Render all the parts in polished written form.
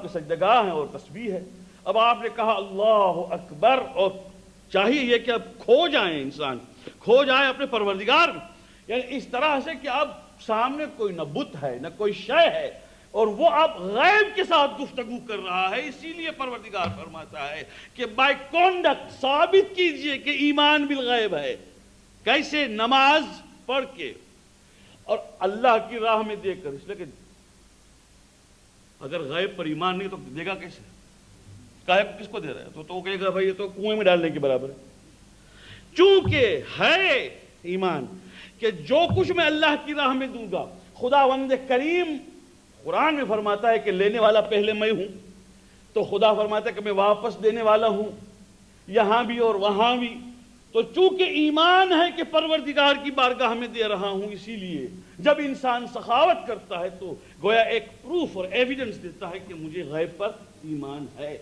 سجدگاہ ہے اور تسبیح ہے۔ اب آپ نے کہا اللہ اکبر، اور چاہیے یہ کہ اب کھو جائیں، انسان کھو جائے اپنے پروردگار میں، یعنی اس طرح سے کہ اب سامنے کوئی نہ بت ہے نہ کوئی شے ہے، اور وہ اب غیب کے ساتھ گفتگو کر رہا ہے۔ اسی لیے پروردگار فرماتا ہے کہ بائی کانڈکٹ ثابت کیجئے کہ ایمان بالغیب ہے۔ کیسے؟ نماز پڑھ کے اور اللہ کی راہ میں دے کر۔ اس لیے کہ اگر غیب پر ایمان نہیں تو دے گا کیسے؟ کس کو دے رہا ہے؟ تو کہے گا بھائی یہ تو کنویں میں ڈالنے کے برابر ہے۔ چونکہ ہے ایمان کہ جو کچھ میں اللہ کی راہ میں دوں گا، خداوند کریم قرآن میں فرماتا ہے کہ لینے والا پہلے میں ہوں، تو خدا فرماتا ہے کہ میں واپس دینے والا ہوں، یہاں بھی اور وہاں بھی۔ تو چونکہ ایمان ہے کہ پروردگار کی بارگاہ میں دے رہا ہوں، اسی لیے جب انسان سخاوت کرتا ہے تو گویا ایک پروف اور ایویڈنس دیتا ہے کہ مجھے غیب پر ایمان ہے۔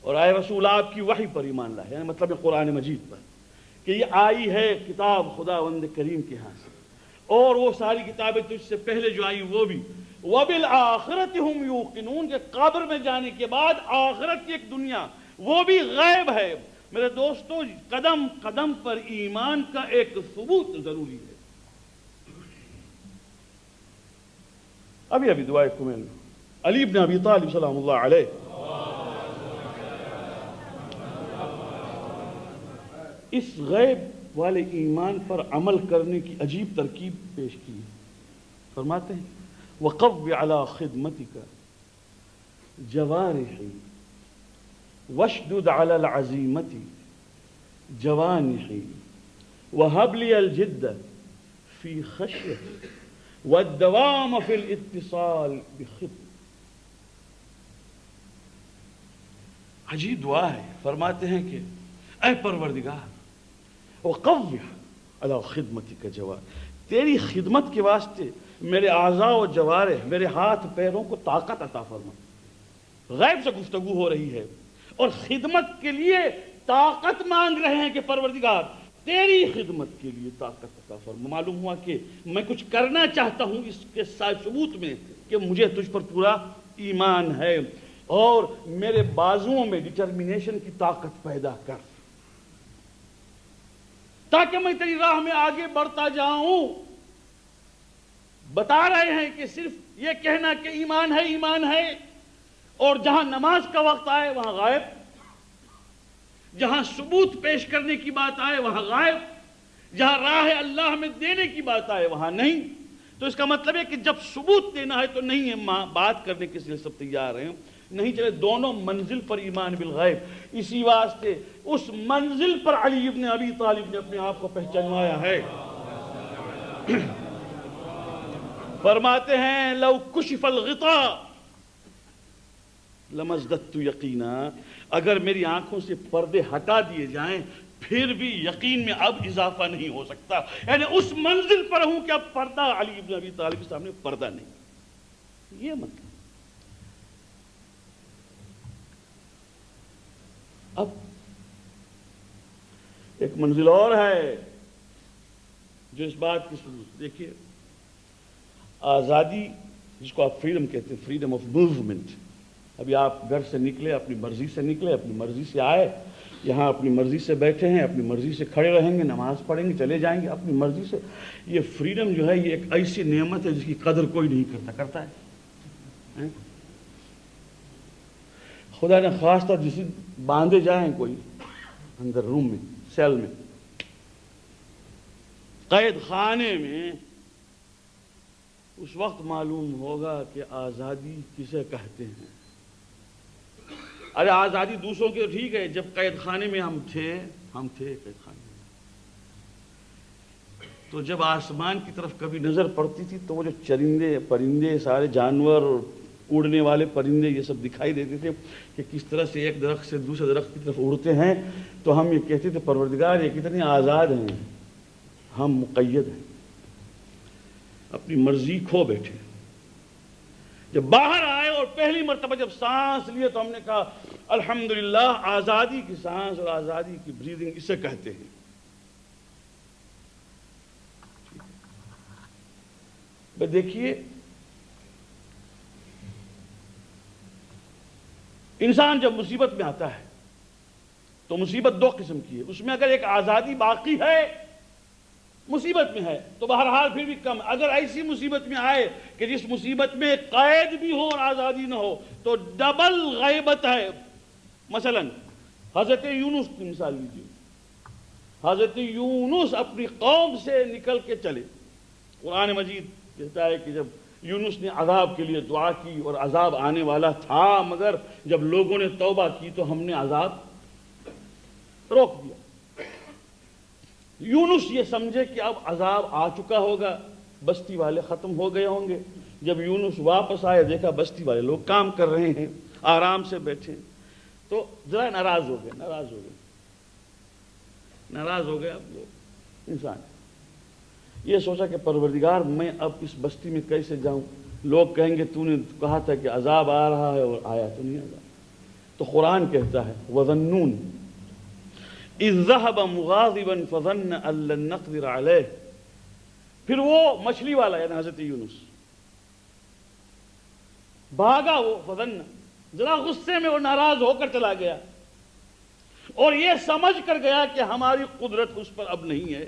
اور آئے رسول آپ کی وحی پر ایمان لائے، یعنی مطلب قرآن مجید پر، کہ یہ آئی ہے کتاب خداوند کریم کے ہاں سے، اور وہ ساری کتابیں تجھ سے پہلے جو آئی وہ بھی، وَبِالْآخِرَةِ هُمْ يُوقِنُونَ، کہ قبر میں جانے کے بعد آخرت کی ایک دنیا وہ بھی غیب ہے۔ میرے دوستو، قدم قدم پر ایمان کا ایک ثبوت ضروری ہے۔ ابھی دعائے کمل علی بن ابی طالب سلام اللہ علیہ اس غیب والے ایمان پر عمل کرنے کی عجیب ترکیب پیش کی ہے۔ فرماتے ہیں وَقَوِّ عَلَىٰ خِدْمَتِكَ جَوَارِحِي وَاشْدُدْ عَلَى الْعَزِيمَةِ جَوَانِحِي وَهَبْ لِيَ الْجِدَّ فِي خَشْيَتِكَ وَالدَّوَامَ فِي الْاِتِّصَالِ بِخِدْمَتِكَ۔ عجیب دعا ہے۔ فرماتے ہیں کہ اے پروردگار، وَقَوِّ عَلَىٰ خِدْمَتِكَ جَوَارِحِي، تیری خدمت کے واسطے میرے اعضاء و جوارح، میرے ہاتھ پیروں کو طاقت عطا فرما۔ غیب سے گفتگو ہو رہی ہے اور خدمت کے لیے طاقت مانگ رہے ہیں کہ پروردگار تیری خدمت کے لیے طاقت عطا فرما۔ معلوم ہوا کہ میں کچھ کرنا چاہتا ہوں اس کے ثبوت میں کہ مجھے تجھ پر پورا ایمان ہے، اور میرے بازوؤں میں ڈٹرمنیشن کی طاقت پیدا کر تاکہ میں تیری راہ میں آگے بڑھتا جاؤں۔ بتا رہے ہیں کہ صرف یہ کہنا کہ ایمان ہے ایمان ہے، اور جہاں نماز کا وقت آئے وہاں غائب، جہاں ثبوت پیش کرنے کی بات آئے وہاں غائب، جہاں راہ اللہ میں دینے کی بات آئے وہاں نہیں۔ تو اس کا مطلب ہے کہ جب ثبوت دینا ہے تو نہیں ہے، بات کرنے کے لیے سب تیار ہیں، نہیں چلے دونوں منزل پر ایمان بالغیب۔ اسی واسطے اس منزل پر علی بن ابی طالب نے اپنے آپ کو پہچانوایا ہے۔ فرماتے ہیں لو کشف الغطاء لما ازددت یقینا، اگر میری آنکھوں سے پردے ہٹا دیے جائیں پھر بھی یقین میں اب اضافہ نہیں ہو سکتا، یعنی اس منزل پر ہوں کہ اب پردہ علی بن ابی طالب کے سامنے پردہ نہیں۔ یہ مطلب اب ایک منزل اور ہے جو اس بات کی ثبوت دیکھیے، آزادی جس کو آپ فریڈم کہتے ہیں، فریڈم آف موومنٹ۔ ابھی آپ گھر سے نکلے، اپنی مرضی سے نکلے، اپنی مرضی سے آئے، یہاں اپنی مرضی سے بیٹھے ہیں، اپنی مرضی سے کھڑے رہیں گے، نماز پڑھیں گے، چلے جائیں گے اپنی مرضی سے۔ یہ فریڈم جو ہے یہ ایک ایسی نعمت ہے جس کی قدر کوئی نہیں کرتا ہے۔ خدا نے خاص طور جسے باندھے جائیں کوئی اندر روم میں، سیل میں، قید خانے میں، اس وقت معلوم ہوگا کہ آزادی کسے کہتے ہیں۔ ارے آزادی دوسروں کی تو ٹھیک ہے، جب قید خانے میں ہم تھے قید خانے میں، تو جب آسمان کی طرف کبھی نظر پڑتی تھی تو وہ جو چرندے پرندے سارے جانور، اڑنے والے پرندے یہ سب دکھائی دیتے تھے کہ کس طرح سے ایک درخت سے دوسرے درخت کی طرف اڑتے ہیں، تو ہم یہ کہتے تھے پروردگار یہ کتنے آزاد ہیں، ہم مقید ہیں، اپنی مرضی کھو بیٹھے۔ جب باہر آئے اور پہلی مرتبہ جب سانس لیے تو ہم نے کہا الحمدللہ، آزادی کی سانس اور آزادی کی بریدنگ اسے کہتے ہیں۔ دیکھیے انسان جب مصیبت میں آتا ہے تو مصیبت دو قسم کی ہے، اس میں اگر ایک آزادی باقی ہے، مصیبت میں ہے تو بہرحال پھر بھی کم، اگر ایسی مصیبت میں آئے کہ جس مصیبت میں قید بھی ہو اور آزادی نہ ہو تو ڈبل غیبت ہے۔ مثلا حضرت یونس کی مثال لیجیے، حضرت یونس اپنی قوم سے نکل کے چلے، قرآن مجید کہتا ہے کہ جب یونس نے عذاب کے لیے دعا کی اور عذاب آنے والا تھا، مگر جب لوگوں نے توبہ کی تو ہم نے عذاب روک دیا۔ یونس یہ سمجھے کہ اب عذاب آ چکا ہوگا، بستی والے ختم ہو گئے ہوں گے۔ جب یونس واپس آئے دیکھا بستی والے لوگ کام کر رہے ہیں، آرام سے بیٹھے، تو ذرا ناراض ہو گئے اب لوگ انسان۔ یہ سوچا کہ پروردگار میں اب اس بستی میں کیسے جاؤں، لوگ کہیں گے تو نے کہا تھا کہ عذاب آ رہا ہے اور آیا تو نہیں عذاب۔ تو قرآن کہتا ہے وَظَنُّونَ اِذْ ذَهَبَ مُغَاضِبًا فَظَنَّ أَن لَّن نَّقْدِرَ عَلَيْهِ، پھر وہ مچھلی والا یعنی حضرت یونس بھاگا، وہ فظن ذرا غصے میں وہ ناراض ہو کر چلا گیا اور یہ سمجھ کر گیا کہ ہماری قدرت اس پر اب نہیں ہے،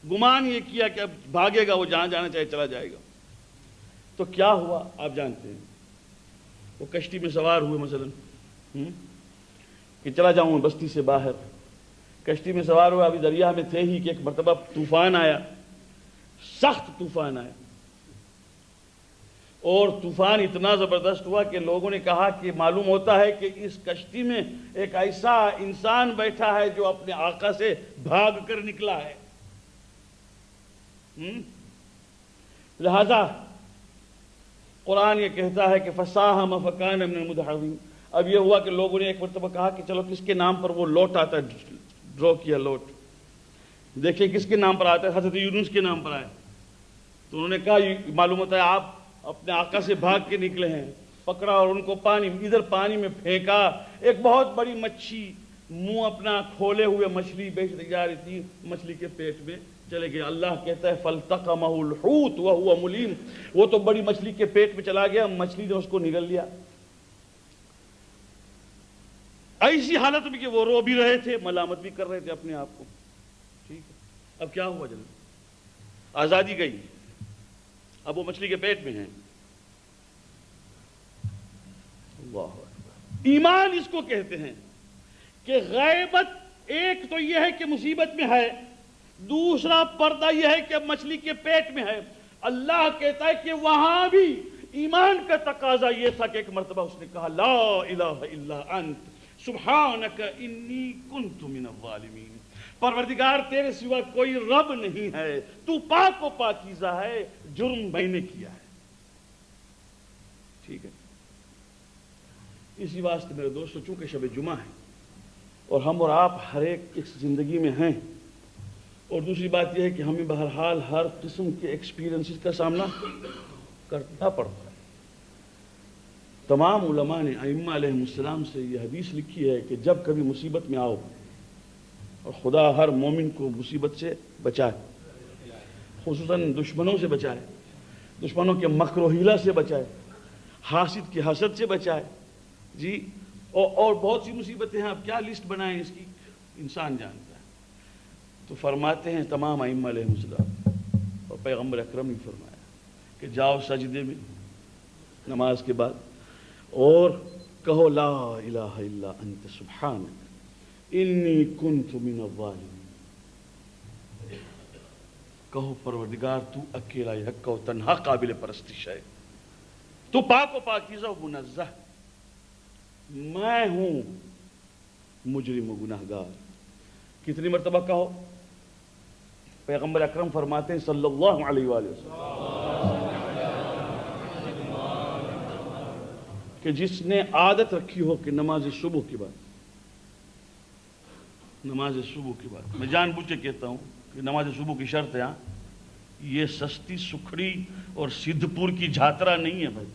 گمان یہ کیا کہ اب بھاگے گا، وہ جہاں جانا چاہے چلا جائے گا۔ تو کیا ہوا آپ جانتے ہیں، وہ کشتی میں سوار ہوئے مثلا کہ چلا جاؤں بستی سے باہر، کشتی میں سوار ہوا، ابھی دریا میں تھے ہی کہ ایک مرتبہ طوفان آیا، سخت طوفان آیا، اور طوفان اتنا زبردست ہوا کہ لوگوں نے کہا کہ معلوم ہوتا ہے کہ اس کشتی میں ایک ایسا انسان بیٹھا ہے جو اپنے آقا سے بھاگ کر نکلا ہے۔ لہذا قرآن یہ کہتا ہے کہ فَسَاهَمَ فَكَانَ مِنَ الْمُدْحَضِينَ۔ اب یہ ہوا کہ لوگوں نے ایک مرتبہ کہا کہ چلو کس کے نام پر وہ لوٹ آتا ہے، ڈرو کیا لوٹ، دیکھیں کس کے نام پر آتا ہے، حضرت یونس کے نام پر آئے۔ تو انہوں نے کہا معلوم ہوتا ہے آپ اپنے آقا سے بھاگ کے نکلے ہیں، پکڑا اور ان کو ادھر پانی میں پھینکا، ایک بہت بڑی مچھی منہ اپنا کھولے ہوئے مچھلی بیچ دی جا رہی تھی، مچھلی کے پیٹ میں چلے گئے۔ اللہ کہتا ہے فَالْتَقَمَهُ الْحُوتُ وَهُوَ مُلِيمٌ، وہ تو بڑی مچھلی کے پیٹ میں چلا گیا، مچھلی نے اس کو نگل لیا۔ ایسی حالت میں کہ وہ رو بھی رہے تھے، ملامت بھی کر رہے تھے اپنے آپ کو۔ ٹھیک ہے، اب کیا ہوا جناب، آزادی گئی، اب وہ مچھلی کے پیٹ میں ہیں۔ اللہ اکبر، ایمان اس کو کہتے ہیں کہ غیبت ایک تو یہ ہے کہ مصیبت میں ہے، دوسرا پردہ یہ ہے کہ مچھلی کے پیٹ میں ہے۔ اللہ کہتا ہے کہ وہاں بھی ایمان کا تقاضا یہ تھا کہ ایک مرتبہ اس نے کہا لا الہ الا انت سبحانک انی کنت من الظالمین، پروردگار تیرے سوا کوئی رب نہیں ہے، تو پاک و پاکیزہ ہے، جرم میں نے کیا ہے۔ ٹھیک ہے، اسی واسطے میرے دوستو چونکہ شب جمعہ ہے اور ہم اور آپ ہر ایک اس زندگی میں ہیں، اور دوسری بات یہ ہے کہ ہمیں بہرحال ہر قسم کے ایکسپیرینسز کا سامنا کرنا پڑتا ہے۔ تمام علماء نے ائمہ علیہ السلام سے یہ حدیث لکھی ہے کہ جب کبھی مصیبت میں آؤ، اور خدا ہر مومن کو مصیبت سے بچائے، خصوصاً دشمنوں سے بچائے، دشمنوں کے مکر و حیلہ سے بچائے، حاسد کی حسد سے بچائے، جی، اور بہت سی مصیبتیں ہیں، اب کیا لسٹ بنائیں اس کی، انسان جانتا ہے۔ تو فرماتے ہیں تمام ائمہ علیہ السلام اور پیغمبر اکرم نے فرمایا کہ جاؤ سجدے میں نماز کے بعد اور کہو لا الہ الا انت سبحانک انی کنت من الظالمین، کہو پروردگار تو اکیلا یک و تنہا قابل پرستش ہے، تو پاک و پاکیزہ و منزہ، میں ہوں مجرم و گناہگار۔ کتنی مرتبہ کہو؟ پیغمبر اکرم فرماتے ہیں صلی اللہ علیہ وآلہ وسلم کہ جس نے عادت رکھی ہو کہ نماز صبح کے بعد، نماز صبح کے بعد، میں جان بوجھ کے کہتا ہوں کہ نماز صبح کی شرط ہے، یہ سستی سکھڑی اور سدھ پور کی جھاترا نہیں ہے بھائی،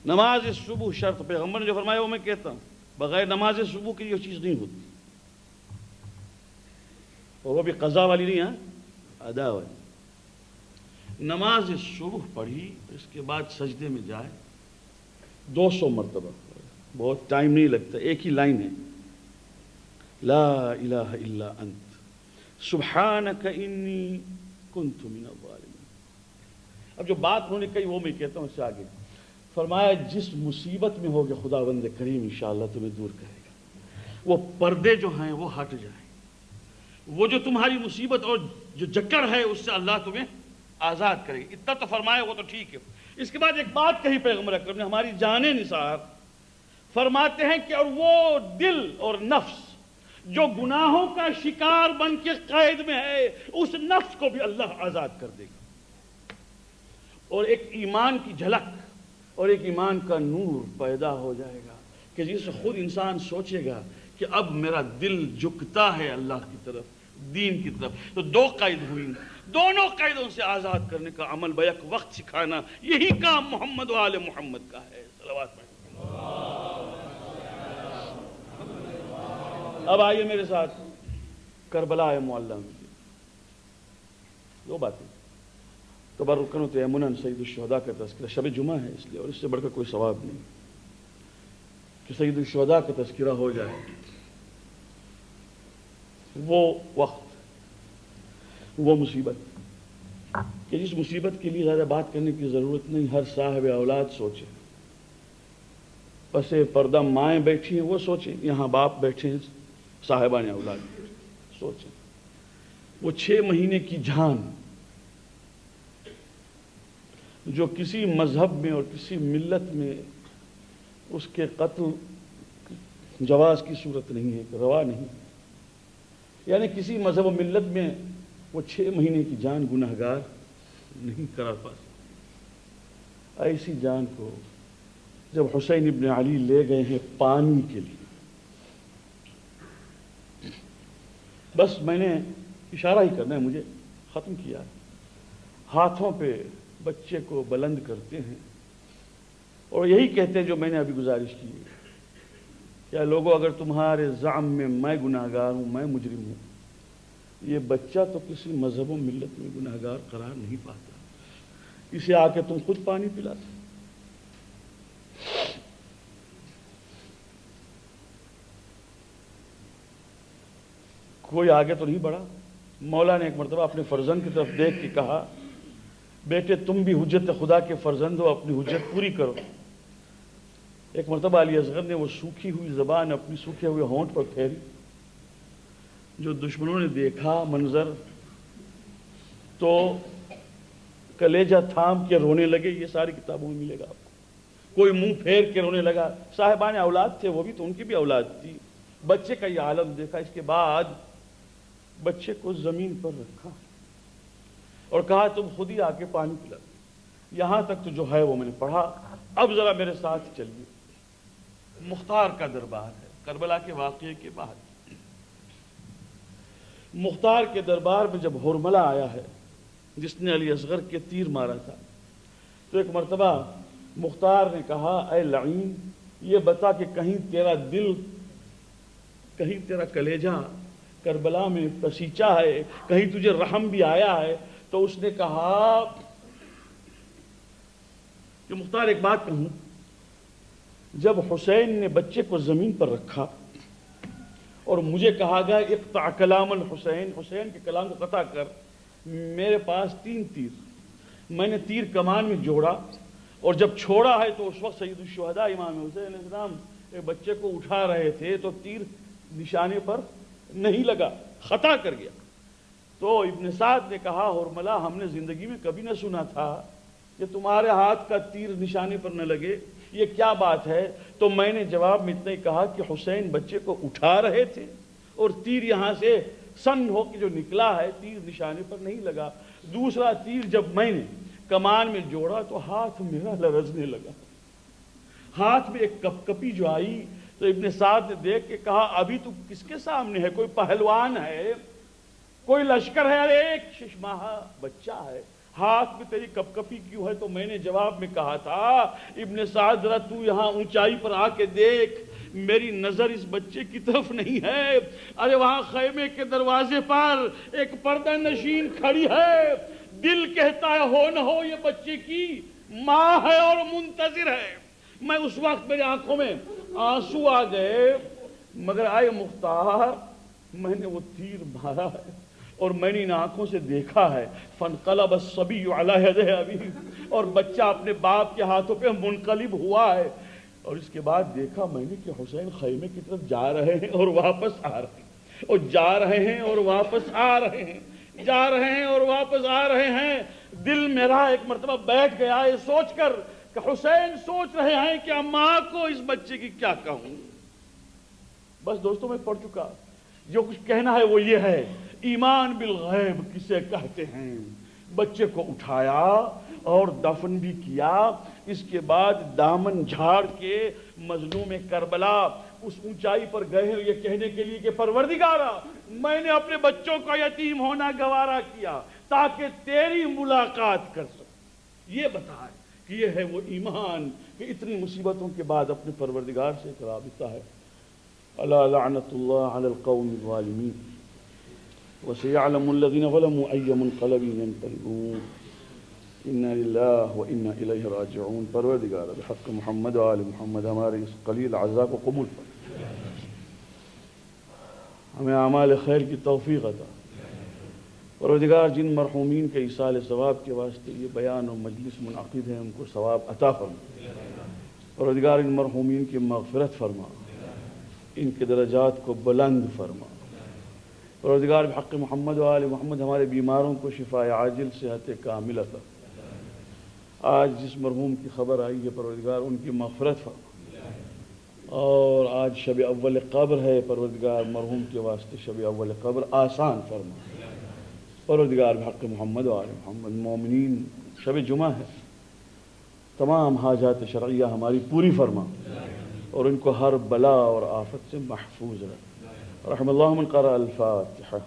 نماز صبح شرط، پیغمبر نے جو فرمایا وہ میں کہتا ہوں، بغیر نماز صبح کی یہ چیز نہیں ہوتی، اور وہ بھی قضا والی نہیں ہے، ادا والی۔ نماز صبح پڑھی، اس کے بعد سجدے میں جائے، 200 مرتبہ، بہت ٹائم نہیں لگتا، ایک ہی لائن ہے، لا الہ الا انت سبحانک انی کنت من الظالمین۔ اب جو بات انہوں نے کہی وہ میں کہتا ہوں اس سے آگے۔ فرمایا جس مصیبت میں ہوگے خداوند کریم انشاءاللہ تمہیں دور کرے گا، وہ پردے جو ہیں وہ ہٹ جائیں، وہ جو تمہاری مصیبت اور جو جکڑ ہے اس سے اللہ تمہیں آزاد کرے گا۔ اتنا تو فرمایا وہ تو ٹھیک ہے۔ اس کے بعد ایک بات کہی پیغمبر اکرم نے ہماری جانیں نثار، فرماتے ہیں کہ اور وہ دل اور نفس جو گناہوں کا شکار بن کے قید میں ہے، اس نفس کو بھی اللہ آزاد کر دے گا، اور ایک ایمان کی جھلک اور ایک ایمان کا نور پیدا ہو جائے گا کہ جس سے خود انسان سوچے گا کہ اب میرا دل جھکتا ہے اللہ کی طرف، دین کی طرف۔ تو دو قید ہوئی، دونوں قیدوں سے آزاد کرنے کا عمل بیک وقت سکھانا، یہی کام محمد و آل محمد کا ہے۔ صلوات پڑھیں۔ اب آئیے میرے ساتھ کربلا معلیٰ میں دو باتیں۔ تبرکن و تیمنا سید الشہداء کا تذکرہ، شب جمعہ ہے اس لیے، اور اس سے بڑھ کر کوئی ثواب نہیں کہ سید الشہداء کا تذکرہ ہو جائے۔ وہ وقت، وہ مصیبت کہ جس مصیبت کے لیے زیادہ بات کرنے کی ضرورت نہیں، ہر صاحب اولاد سوچے، پس پردہ مائیں بیٹھی ہیں وہ سوچیں، یہاں باپ بیٹھے ہیں صاحبان اولاد سوچیں، وہ 6 مہینے کی جان جو کسی مذہب میں اور کسی ملت میں اس کے قتل جواز کی صورت نہیں ہے، روا نہیں، یعنی کسی مذہب و ملت میں وہ 6 مہینے کی جان گناہگار نہیں قرار پا سکتی۔ ایسی جان کو جب حسین ابن علی لے گئے ہیں پانی کے لیے، بس میں نے اشارہ ہی کرنا ہے، مجھے ختم کیا، ہاتھوں پہ بچے کو بلند کرتے ہیں اور یہی کہتے ہیں جو میں نے ابھی گزارش کی ہے، کیا لوگوں اگر تمہارے زعم میں میں گناہگار ہوں، میں مجرم ہوں، یہ بچہ تو کسی مذہب و ملت میں گناہگار قرار نہیں پاتا، اسے آ کے تم خود پانی پلاتے۔ کوئی آگے تو نہیں بڑھا۔ مولا نے ایک مرتبہ اپنے فرزند کی طرف دیکھ کے کہا، بیٹے تم بھی حجت خدا کے فرزند ہو، اپنی حجت پوری کرو۔ ایک مرتبہ علی اصغر نے وہ سوکھی ہوئی زبان اپنی سوکھے ہوئے ہونٹ پر پھیری، جو دشمنوں نے دیکھا منظر تو کلیجہ تھام کے رونے لگے۔ یہ ساری کتابوں میں ملے گا آپ کو۔ کوئی منہ پھیر کے رونے لگا، صاحبان اولاد تھے وہ بھی، تو ان کی بھی اولاد تھی۔ بچے کا یہ عالم دیکھا، اس کے بعد بچے کو زمین پر رکھا اور کہا تم خود ہی آ کے پانی پلا۔ یہاں تک تو جو ہے وہ میں نے پڑھا، اب ذرا میرے ساتھ چلیے۔ مختار کا دربار ہے کربلا کے واقعے کے بعد۔ مختار کے دربار میں جب ہرملہ آیا ہے جس نے علی اصغر کے تیر مارا تھا، تو ایک مرتبہ مختار نے کہا، اے لعین یہ بتا کہ کہیں تیرا دل، کہیں تیرا کلیجہ کربلا میں پسیچا ہے، کہیں تجھے رحم بھی آیا ہے؟ تو اس نے کہا کہ مختار ایک بات کہوں، جب حسین نے بچے کو زمین پر رکھا اور مجھے کہا گیا اقطع کلام الحسین، حسین کے کلام کو قطع کر، میرے پاس 3 تیر، میں نے تیر کمان میں جوڑا اور جب چھوڑا ہے تو اس وقت سید الشہداء امام حسین علیہ السلام ایک بچے کو اٹھا رہے تھے تو تیر نشانے پر نہیں لگا، خطا کر گیا۔ تو ابن سعد نے کہا، ہرملہ ہم نے زندگی میں کبھی نہ سنا تھا کہ تمہارے ہاتھ کا تیر نشانے پر نہ لگے، یہ کیا بات ہے؟ تو میں نے جواب میں اتنا ہی کہا کہ حسین بچے کو اٹھا رہے تھے اور تیر یہاں سے سن ہو کے جو نکلا ہے، تیر نشانے پر نہیں لگا۔ دوسرا تیر جب میں نے کمان میں جوڑا تو ہاتھ میرا لرزنے لگا، ہاتھ میں ایک کپ کپی جو آئی، تو ابن سعد نے دیکھ کے کہا، ابھی تو کس کے سامنے ہے؟ کوئی پہلوان ہے، کوئی لشکر ہے؟ ارے ایک 6 ماہ بچہ ہے، ہاتھ میں تیری کپ کپی کیوں ہے؟ تو میں نے جواب میں کہا تھا، ابن سعد ذرا تو یہاں اونچائی پر آ کے دیکھ، میری نظر اس بچے کی طرف نہیں ہے۔ ارے وہاں خیمے کے دروازے پر ایک پردہ نشین کھڑی ہے، دل کہتا ہے ہو نہ ہو یہ بچے کی ماں ہے اور منتظر ہے، میں اس وقت میری آنکھوں میں آنسو آ گئے، مگر آئے مختار میں نے وہ تیر مارا ہے اور میں نے ان آنکھوں سے دیکھا ہے فانقلب الصبی علی یدہ ابیہ، اور بچہ اپنے باپ کے ہاتھوں پہ منقلب ہوا ہے، اور اس کے بعد دیکھا میں نے کہ حسین خیمے کی طرف جا رہے ہیں اور واپس آ رہے ہیں، اور جا رہے ہیں اور واپس آ رہے ہیں، جا رہے ہیں اور واپس آ رہے ہیں۔ دل میرا ایک مرتبہ بیٹھ گیا یہ سوچ کر کہ حسین سوچ رہے ہیں کہ ماں کو اس بچے کی کیا کہوں۔ بس دوستوں میں پڑھ چکا، جو کچھ کہنا ہے وہ یہ ہے، ایمان بالغیب کسے کہتے ہیں۔ بچے کو اٹھایا اور دفن بھی کیا، اس کے بعد دامن جھاڑ کے مظلوم کربلا اس اونچائی پر گئے یہ کہنے کے لیے کہ پروردگارا میں نے اپنے بچوں کا یتیم ہونا گوارا کیا تاکہ تیری ملاقات کر سکوں۔ یہ بتا ہے کہ یہ ہے وہ ایمان کہ اتنی مصیبتوں کے بعد اپنے پروردگار سے ایک رابطہ ہے۔ الا لعنت اللہ علی القوم الظالمین وسيعلم الذين ظلموا أي منقلب ينقلبون إنا لله وإنا إليه راجعون۔ پروردگار بحق محمد و آل محمد ہمارے اس قلیل اعضاء کو قبول فرما، ہمیں اعمال خیر کی توفیق عطا۔ پروردگار جن مرحومین کے ایصال ثواب کے واسطے یہ بیان و مجلس منعقد ہے ان کو ثواب عطا فرما۔ پروردگار ان مرحومین کی مغفرت فرما، ان کے درجات کو بلند فرما۔ پروردگار بحق محمد و آل محمد ہمارے بیماروں کو شفاء عاجل صحت کامل عطا۔ آج جس مرحوم کی خبر آئی ہے پروردگار ان کی مغفرت فرما، اور آج شب اول قبر ہے، پروردگار مرحوم کے واسطے شب اول قبر آسان فرما۔ پروردگار بحق محمد و آل محمد مومنین شب جمعہ ہے، تمام حاجات شرعیہ ہماری پوری فرما اور ان کو ہر بلا اور آفت سے محفوظ رکھ۔ رحم اللہ من قرأ الفاتحہ۔